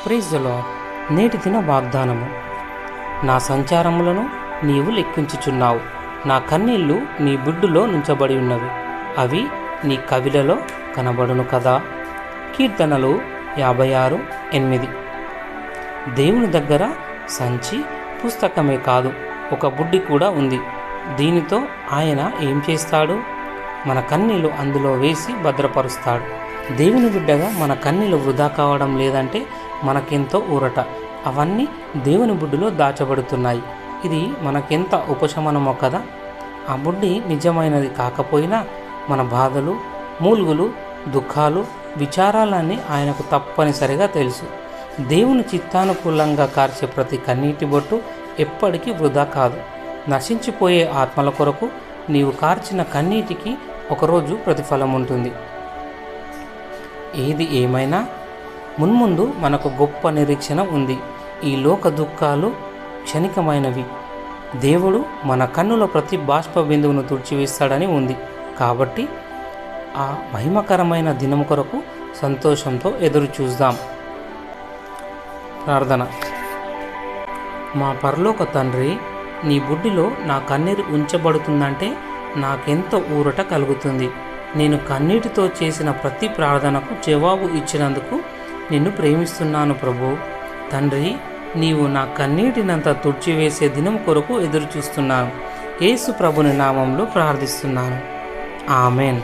Praise the lord. నేటి దిన వాగ్దానము. నా సంచారములను నీవు లెక్కించుచున్నావు, నా కన్నీళ్లు నీ బుడ్డులో నుంచబడి ఉన్నవి, అవి నీ కవిలలో కనబడును కదా. కీర్తనలు 56:8. దేవుని దగ్గర సంచి పుస్తకమే కాదు, ఒక బుడ్డి కూడా ఉంది. దీనితో ఆయన ఏం చేస్తాడు? మన కన్నీళ్లు అందులో వేసి భద్రపరుస్తాడు. దేవుని బిడ్డగా మన కన్నీళ్లు వృధా కావడం లేదంటే మనకెంతో ఊరట. అవన్నీ దేవుని బుడ్డిలో దాచబడుతున్నాయి. ఇది మనకెంత ఉపశమనమో కదా. ఆ బుడ్డి నిజమైనది కాకపోయినా మన బాధలు, మూల్గులు, దుఃఖాలు, విచారాలన్నీ ఆయనకు తప్పనిసరిగా తెలుసు. దేవుని చిత్తానుకూలంగా కార్చే ప్రతి కన్నీటి బొట్టు ఎప్పటికీ వృధా కాదు. నశించిపోయే ఆత్మల కొరకు నీవు కార్చిన కన్నీటికి ఒకరోజు ప్రతిఫలం ఉంటుంది. ఏది ఏమైనా మున్ముందు మనకు గొప్ప నిరీక్షణ ఉంది. ఈ లోక దుఃఖాలు క్షణికమైనవి. దేవుడు మన కన్నుల ప్రతి బాష్ప బిందువును తుడిచివేస్తాడని ఉంది. కాబట్టి ఆ మహిమకరమైన దినం కొరకు సంతోషంతో ఎదురు చూద్దాం. ప్రార్థన. మా పరలోక తండ్రి, నీ బుడ్డిలో నా కన్నీరు ఉంచబడుతుందంటే నాకెంతో ఊరట కలుగుతుంది. నేను కన్నీటితో చేసిన ప్రతి ప్రార్థనకు జవాబు ఇచ్చినందుకు నిన్ను ప్రేమిస్తున్నాను ప్రభు. తండ్రి, నీవు నా కన్నీటినంతా తుడిచివేసే దినం కొరకు ఎదురు చూస్తున్నాను. యేసు ప్రభుని నామంలో ప్రార్థిస్తున్నాను. ఆమెన్.